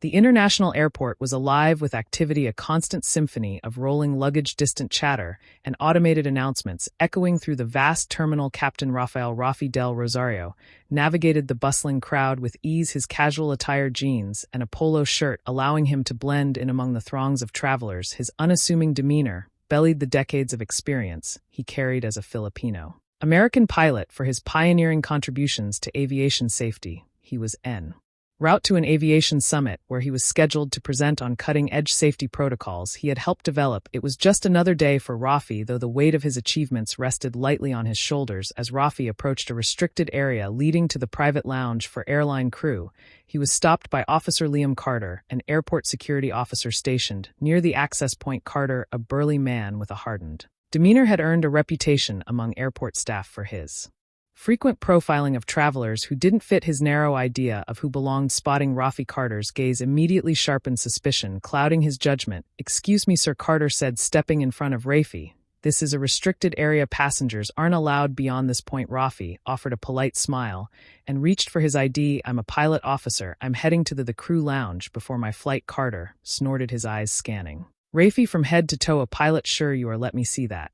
The international airport was alive with activity, a constant symphony of rolling luggage, distant chatter, and automated announcements echoing through the vast terminal. Captain Rafi del Rosario navigated the bustling crowd with ease, his casual attire, jeans, and a polo shirt allowing him to blend in among the throngs of travelers. His unassuming demeanor belied the decades of experience he carried as a Filipino American pilot. For his pioneering contributions to aviation safety, he was en route to an aviation summit where he was scheduled to present on cutting-edge safety protocols he had helped develop. It was just another day for Rafi, though the weight of his achievements rested lightly on his shoulders. As Rafi approached a restricted area leading to the private lounge for airline crew, he was stopped by Officer Liam Carter, an airport security officer stationed near the access point. Carter, a burly man with a hardened demeanor, had earned a reputation among airport staff for his frequent profiling of travelers who didn't fit his narrow idea of who belonged. Spotting Rafi, Carter's gaze immediately sharpened, suspicion clouding his judgment. "Excuse me, sir," Carter said, stepping in front of Rafi. "This is a restricted area. Passengers aren't allowed beyond this point." Rafi offered a polite smile and reached for his ID. "I'm a pilot, officer. I'm heading to the crew lounge before my flight." Carter snorted, his eyes scanning Rafi from head to toe. "A pilot? Sure you are. Let me see that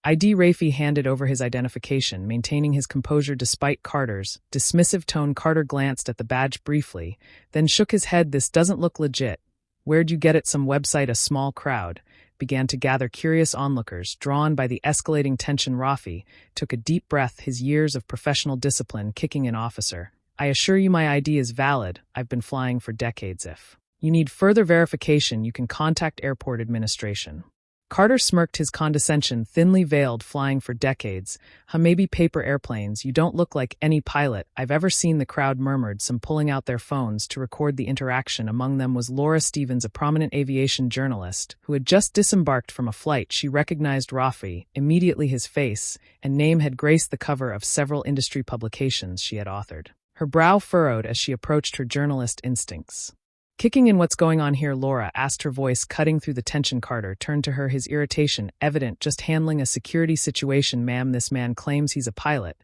ID." Rafi handed over his identification, maintaining his composure despite Carter's dismissive tone. Carter glanced at the badge briefly, then shook his head. "This doesn't look legit. Where'd you get it? Some website?" A small crowd began to gather, curious onlookers drawn by the escalating tension. Rafi took a deep breath, his years of professional discipline kicking in. "Officer, I assure you my ID is valid. I've been flying for decades. If you need further verification, you can contact airport administration." Carter smirked, his condescension thinly veiled. "Flying for decades? Huh, maybe paper airplanes. You don't look like any pilot I've ever seen." The crowd murmured, some pulling out their phones to record the interaction. Among them was Laura Stevens, a prominent aviation journalist who had just disembarked from a flight. She recognized Rafi immediately. His face and name had graced the cover of several industry publications she had authored. Her brow furrowed as she approached, her journalist instincts kicking in. "What's going on here?" Laura asked, her voice cutting through the tension. Carter turned to her, his irritation evident. "Just handling a security situation, ma'am. This man claims he's a pilot,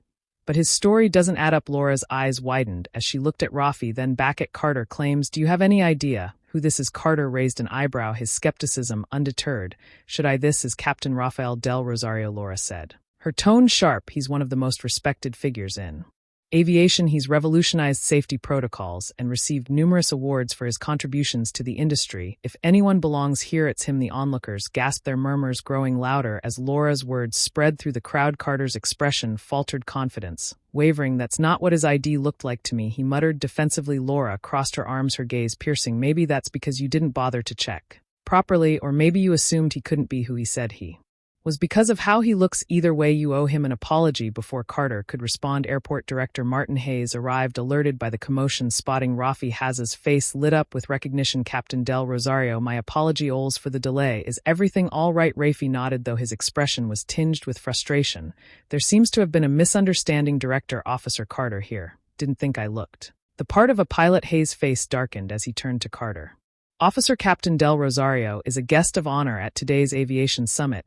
but his story doesn't add up." Laura's eyes widened as she looked at Rafi, then back at Carter. "Claims? Do you have any idea who this is?" Carter raised an eyebrow, his skepticism undeterred. "Should I? This is Captain Rafael del Rosario," Laura said, her tone sharp. "He's one of the most respected figures in aviation. He's revolutionized safety protocols and received numerous awards for his contributions to the industry. If anyone belongs here, it's him." The onlookers gasped, their murmurs growing louder as Laura's words spread through the crowd. Carter's expression faltered, confidence wavering. "That's not what his ID looked like to me," he muttered defensively. Laura crossed her arms, her gaze piercing. "Maybe that's because you didn't bother to check properly, or maybe you assumed he couldn't be who he said he was because of how he looks. Either way, you owe him an apology." Before Carter could respond, Airport Director Martin Hayes arrived, alerted by the commotion. Spotting Rafi, Haz's face lit up with recognition. "Captain del Rosario, my apology oles for the delay. Is everything all right?" Rafi nodded, though his expression was tinged with frustration. "There seems to have been a misunderstanding. Director, Officer Carter here. Didn't think I looked the part of a pilot." Hayes' face darkened as he turned to Carter. "Officer, Captain del Rosario is a guest of honor at today's aviation summit.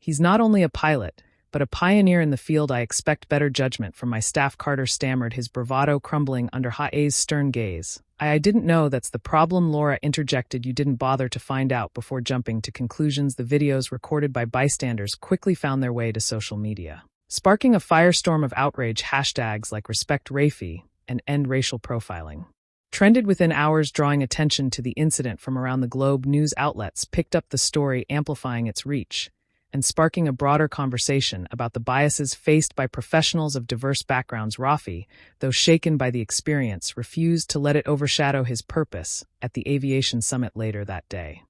He's not only a pilot, but a pioneer in the field. I expect better judgment from my staff." Carter stammered, his bravado crumbling under Hayes' stern gaze. I didn't know that's the problem," Laura interjected. "You didn't bother to find out before jumping to conclusions." The videos recorded by bystanders quickly found their way to social media, sparking a firestorm of outrage. Hashtags like Respect Rafi and End Racial Profiling trended within hours, drawing attention to the incident from around the globe. News outlets picked up the story, amplifying its reach and sparking a broader conversation about the biases faced by professionals of diverse backgrounds. Rafi, though shaken by the experience, refused to let it overshadow his purpose at the aviation summit later that day.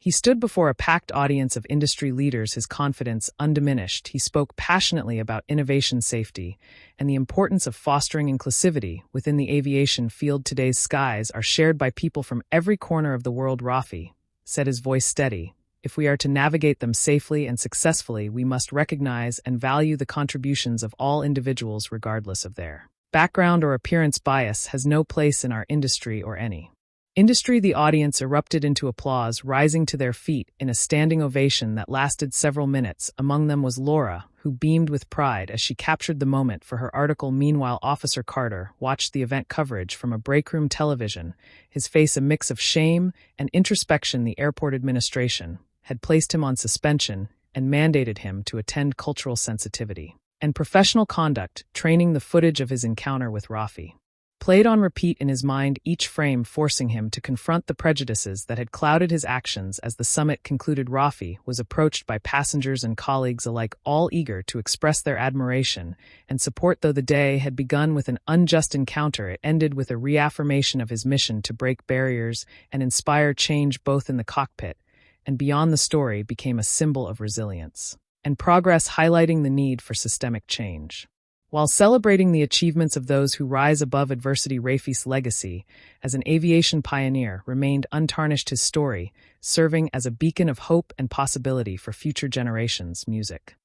He stood before a packed audience of industry leaders, his confidence undiminished. He spoke passionately about innovation, safety, and the importance of fostering inclusivity within the aviation field. "Today's skies are shared by people from every corner of the world," Rafi said, his voice steady. "If we are to navigate them safely and successfully, we must recognize and value the contributions of all individuals regardless of their background or appearance. Bias has no place in our industry or any The audience erupted into applause, rising to their feet in a standing ovation that lasted several minutes. Among them was Laura, who beamed with pride as she captured the moment for her article. Meanwhile, Officer Carter watched the event coverage from a breakroom television, his face a mix of shame and introspection. The airport administration had placed him on suspension and mandated him to attend cultural sensitivity and professional conduct training. The footage of his encounter with Rafi played on repeat in his mind, each frame forcing him to confront the prejudices that had clouded his actions. As the summit concluded, Rafi was approached by passengers and colleagues alike, all eager to express their admiration and support. Though the day had begun with an unjust encounter, it ended with a reaffirmation of his mission to break barriers and inspire change. Both in the cockpit and beyond, the story became a symbol of resilience and progress, highlighting the need for systemic change. While celebrating the achievements of those who rise above adversity, Rafi's legacy as an aviation pioneer remained untarnished, his story serving as a beacon of hope and possibility for future generations. Music